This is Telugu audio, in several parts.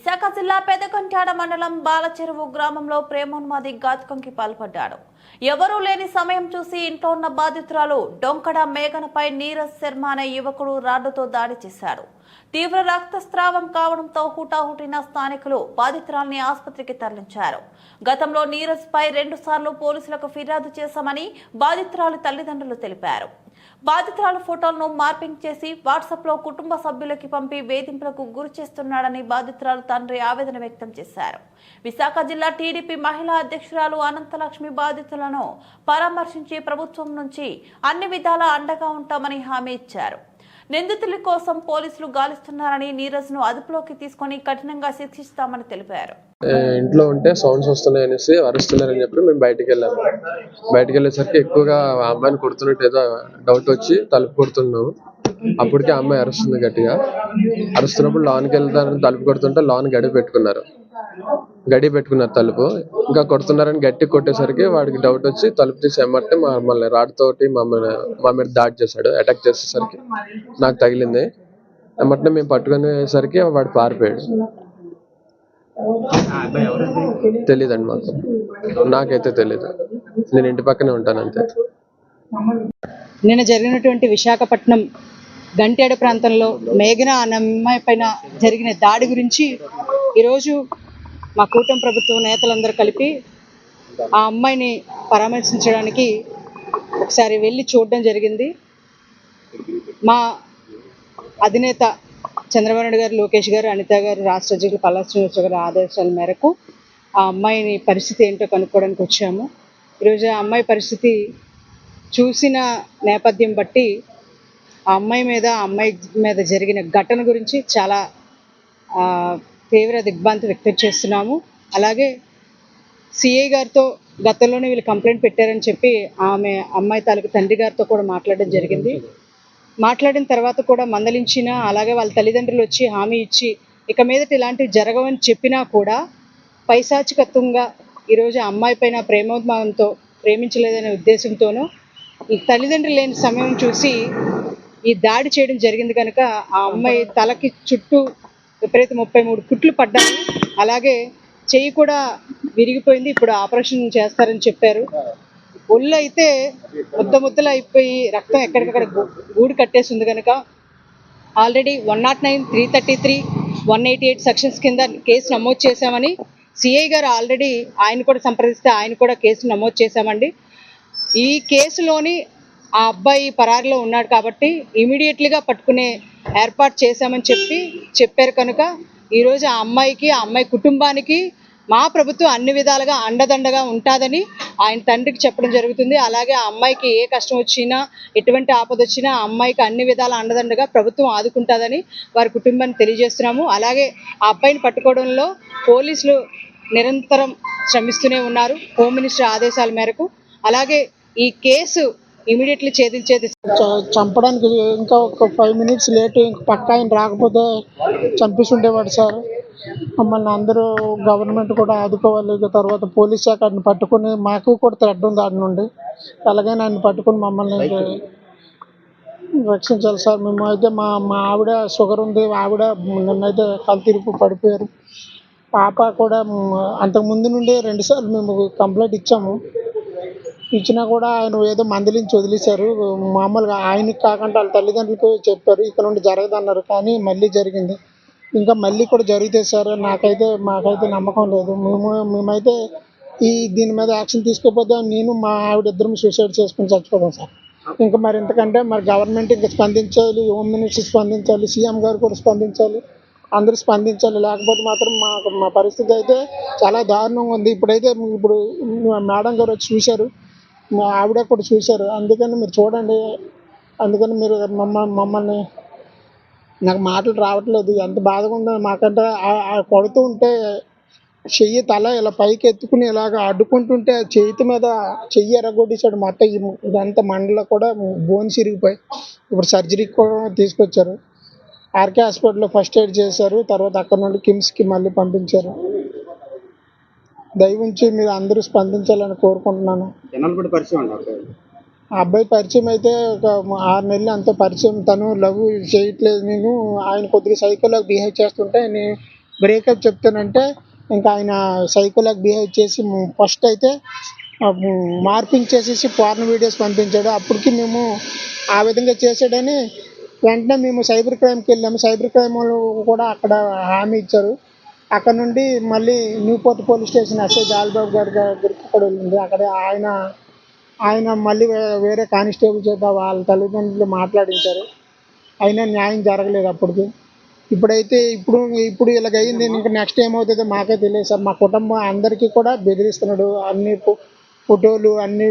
విశాఖ జిల్లా పెదకంట్యాడ మండలం బాలచెరువు గ్రామంలో ప్రేమోన్మాది ఘాతుకంకి పాల్పడ్డాడు. ఎవరూ లేని సమయం చూసి ఇంట్లో ఉన్న బాధితురాలు డొంకడ మేఘనపై నీరజ్ శర్మ అనే యువకుడు రాడ్డుతో దాడి చేశాడు. తీవ్ర రక్తస్రావం కావడంతో హుటాహుటిన స్థానికులు బాధితురాల్ని ఆసుపత్రికి తరలించారు. గతంలో నీరజ్ పై 2 సార్లు పోలీసులకు ఫిర్యాదు చేశామని బాధితురాలి తల్లిదండ్రులు తెలిపారు. బాధితురాలు ఫోటోలను మార్పింగ్ చేసి వాట్సాప్ లో కుటుంబ సభ్యులకి పంపి వేధింపులకు గురి చేస్తున్నాడని బాధితురాలు తండ్రి ఆవేదన వ్యక్తం చేశారు. విశాఖ జిల్లా టీడీపీ మహిళా అధ్యక్షురాలు అనంతలక్ష్మి బాధితులను పరామర్శించి ప్రభుత్వం నుంచి అన్ని విధాలా అండగా ఉంటామని హామీ ఇచ్చారు. నిందితుల కోసం పోలీసులు గాలిస్తున్నారని నీరజ్ ను అదుపులోకి తీసుకుని కఠినంగా శిక్షిస్తామని తెలిపారు. ఇంట్లో ఉంటే సౌండ్స్ వస్తున్నాయి అనేసి అరుస్తున్నారని చెప్పి మేము బయటికి వెళ్ళాము. బయటికి వెళ్ళేసరికి ఎక్కువగా ఆ అమ్మాయిని కొడుతున్నట్టు ఏదో డౌట్ వచ్చి తలుపు కొడుతున్నాము. అప్పటికే ఆ అమ్మాయి అరుస్తుంది గట్టిగా. అరుస్తున్నప్పుడు లోన్కి వెళ్తారని తలుపు కొడుతుంటే లోన్ గడి పెట్టుకున్నారు తలుపు. ఇంకా కొడుతున్నారని గట్టి కొట్టేసరికి వాడికి డౌట్ వచ్చి తలుపు తీసి ఎమ్మటే మమ్మల్ని రాడ్తోటి మా మీద దాడి చేశాడు. అటాక్ చేసేసరికి నాకు తగిలింది. ఎమ్మటే మేము పట్టుకునేసరికి వాడు పారిపోయాడు. తెలీదండి మాకు, నాకైతే తెలీదు. నేను ఇంటి పక్కనే ఉంటాను అంతే. నిన్న జరిగినటువంటి విశాఖపట్నం గంట్యాడ ప్రాంతంలో మేఘన అనే అమ్మాయి పైన జరిగిన దాడి గురించి ఈరోజు మా కూటమి ప్రభుత్వ నేతలందరూ కలిపి ఆ అమ్మాయిని పరామర్శించడానికి ఒకసారి వెళ్ళి చూడడం జరిగింది. మా అధినేత చంద్రబాబు నాయుడు గారు, లోకేష్ గారు, అనిత గారు, రాష్ట్ర అధ్యక్షులు పల్లా శ్రీనివాసరావు గారి ఆదేశాల మేరకు ఆ అమ్మాయిని పరిస్థితి ఏంటో కనుక్కోవడానికి వచ్చాము. ఈరోజు ఆ అమ్మాయి పరిస్థితి చూసిన నేపథ్యం బట్టి ఆ అమ్మాయి మీద జరిగిన ఘటన గురించి చాలా తీవ్ర దిగ్భ్రాంతి వ్యక్తం చేస్తున్నాము. అలాగే సిఐ గారితో గతంలోనే వీళ్ళు కంప్లైంట్ పెట్టారని చెప్పి అమ్మాయి తాలూకు తండ్రి గారితో కూడా మాట్లాడడం జరిగింది. మాట్లాడిన తర్వాత కూడా మందలించిన, అలాగే వాళ్ళ తల్లిదండ్రులు వచ్చి హామీ ఇచ్చి ఇక మీదట ఇలాంటివి జరగవని చెప్పినా కూడా పైశాచికత్వంగా ఈరోజు అమ్మాయి పైన ప్రేమోద్మానంతో ప్రేమించలేదనే ఉద్దేశంతోనూ ఈ తల్లిదండ్రులు లేని సమయం చూసి ఈ దాడి చేయడం జరిగింది. కనుక ఆ అమ్మాయి తలకి చుట్టూ విపరీత 33 కుట్లు పడ్డాయి. అలాగే చెయ్యి కూడా విరిగిపోయింది. ఇప్పుడు ఆపరేషన్ చేస్తారని చెప్పారు. ఒళ్ళు అయితే ముద్దలు అయిపోయి రక్తం ఎక్కడికక్కడ గూడు కట్టేసింది. కనుక ఆల్రెడీ 109, 333, 188 సెక్షన్స్ కింద కేసు నమోదు చేశామని సిఐ గారు ఆల్రెడీ ఆయన కూడా సంప్రదిస్తే ఆయన కూడా కేసు నమోదు చేశామండి. ఈ కేసులోని ఆ అబ్బాయి పరారిలో ఉన్నాడు కాబట్టి ఇమీడియట్లీగా పట్టుకునే ఏర్పాటు చేశామని చెప్పారు. కనుక ఈరోజు ఆ అమ్మాయి కుటుంబానికి మా ప్రభుత్వం అన్ని విధాలుగా అండదండగా ఉంటుందని ఆయన తండ్రికి చెప్పడం జరుగుతుంది. అలాగే ఆ అమ్మాయికి ఏ కష్టం వచ్చినా, ఎటువంటి ఆపద వచ్చినా ఆ అమ్మాయికి అన్ని విధాల అండదండగా ప్రభుత్వం ఆదుకుంటుందని వారి కుటుంబాన్ని తెలియజేస్తున్నాము. అలాగే ఆ అబ్బాయిని పట్టుకోవడంలో పోలీసులు నిరంతరం శ్రమిస్తూనే ఉన్నారు హోమ్ మినిస్టర్ ఆదేశాల మేరకు. అలాగే ఈ కేసు ఇమీడియట్లీ ఛేదించేది. చంపడానికి ఇంకా ఒక 5 మినిట్స్ లేట్, ఇంక పక్క ఆయన రాకపోతే చంపిస్తుండేవాడు సార్. మమ్మల్ని అందరూ గవర్నమెంట్ కూడా ఆదుకోవాలి. తర్వాత పోలీస్ శాఖ ఆయన పట్టుకుని, మాకు కూడా థ్రెడ్ ఉంది ఆడి నుండి, అలాగే ఆయన పట్టుకుని మమ్మల్ని రక్షించాలి సార్. మేము అయితే మా ఆవిడ షుగర్ ఉంది, ఆవిడ నిన్నైతే కళ్ళు తిరిగి పడిపోయారు. పాప కూడా అంతకుముందు నుండి 2 సార్లు మేము కంప్లైంట్ ఇచ్చినా కూడా ఆయన ఏదో మందలించి వదిలేశారు. మామూలుగా ఆయనకి కాకుండా వాళ్ళ తల్లిదండ్రులకు చెప్పారు ఇక్కడ నుండి జరగదన్నారు, కానీ మళ్ళీ జరిగింది. ఇంకా మళ్ళీ కూడా జరిగితే సార్ మాకైతే నమ్మకం లేదు. మేమైతే దీని మీద యాక్షన్ తీసుకోకపోతే నేను మా ఆవిడ ఇద్దరం సూసైడ్ చేసుకుని చచ్చిపోతాం సార్. ఇంకా మరి ఇంతకంటే గవర్నమెంట్ ఇంకా స్పందించాలి, హోమ్ మినిస్టర్ స్పందించాలి, సీఎం గారు కూడా స్పందించాలి, అందరూ స్పందించాలి. లేకపోతే మాత్రం మా పరిస్థితి అయితే చాలా దారుణంగా ఉంది. ఇప్పుడు మేడం గారు వచ్చి చూశారు, మా ఆవిడ కూడా చూశారు. అందుకని మీరు చూడండి, అందుకని మీరు మమ్మల్ని, నాకు మాటలు రావట్లేదు, ఎంత బాధగా ఉందో. మాకంటే కొడుతూ ఉంటే చెయ్యి తల ఇలా పైకి ఎత్తుకుని ఇలాగ అడ్డుకుంటుంటే చేతి మీద చెయ్యి ఎరగొట్టేశాడు. మొత్తం ఇదంతా మండలో కూడా బోన్స్ ఇరిగిపోయి ఇప్పుడు సర్జరీకి కూడా తీసుకొచ్చారు. ఆర్కే హాస్పిటల్లో ఫస్ట్ ఎయిడ్ చేశారు. తర్వాత అక్కడ నుండి కిమ్స్కి మళ్ళీ పంపించారు. దయవుంచి మీరు అందరూ స్పందించాలని కోరుకుంటున్నాను. ఆ అబ్బాయి పరిచయం అయితే ఒక 6 నెలలు అంత పరిచయం. తను లవ్ చేయట్లేదు, నేను ఆయన కొద్దిగా సైకోలాగా బిహేవ్ చేస్తుంటే బ్రేకప్ చెప్తానంటే ఇంకా ఆయన సైకోలాగ్ బిహేవ్ చేసి ఫస్ట్ అయితే మార్పింగ్ చేసేసి పోర్న్ వీడియోస్ పంపించాడు. అప్పటికి మేము ఆ విధంగా చేసాడని వెంటనే మేము సైబర్ క్రైమ్కి వెళ్ళాము. సైబర్ క్రైమ్ వాళ్ళు కూడా అక్కడ హామీ ఇచ్చారు. అక్కడ నుండి మళ్ళీ న్యూపోర్ట్ పోలీస్ స్టేషన్ ఎస్ఐ జాలబాబు గారి దగ్గరికి కూడా వెళ్ళింది. అక్కడ ఆయన మళ్ళీ వేరే కానిస్టేబుల్ చేత వాళ్ళ తల్లిదండ్రులు మాట్లాడించారు. అయినా న్యాయం జరగలేదు అప్పటికి. ఇప్పుడైతే ఇప్పుడు ఇలాగ అయింది. ఇంకా నెక్స్ట్ ఏమవుతుందో మాకే తెలియదు సార్. మా కుటుంబం అందరికీ కూడా బెదిరిస్తున్నాడు. అన్ని ఫోటోలు అన్ని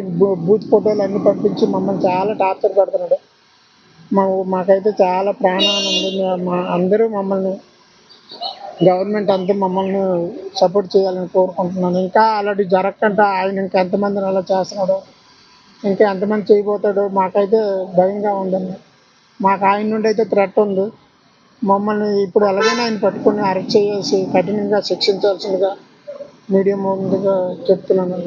బూత్ ఫోటోలు అన్ని పంపించి మమ్మల్ని చాలా టార్చర్ పెడుతున్నాడు. మాకైతే చాలా ప్రాణాలు ఉంది. మా అందరూ మమ్మల్ని గవర్నమెంట్ అంతా మమ్మల్ని సపోర్ట్ చేయాలని కోరుకుంటున్నాను. ఇంకా అలాంటి జరగకుండా ఆయన ఇంకా ఎంతమందిని అలా చేస్తున్నాడో, ఇంకా ఎంతమంది చేయబోతాడో మాకైతే భయంగా ఉందండి. మాకు ఆయన నుండి అయితే థ్రెట్ ఉంది. మమ్మల్ని ఇప్పుడు ఎలాగైనా ఆయన పట్టుకొని అరెస్ట్ చేసి కఠినంగా శిక్షించాల్సిందిగా మీడియా ముందుగా చెప్తున్నాను.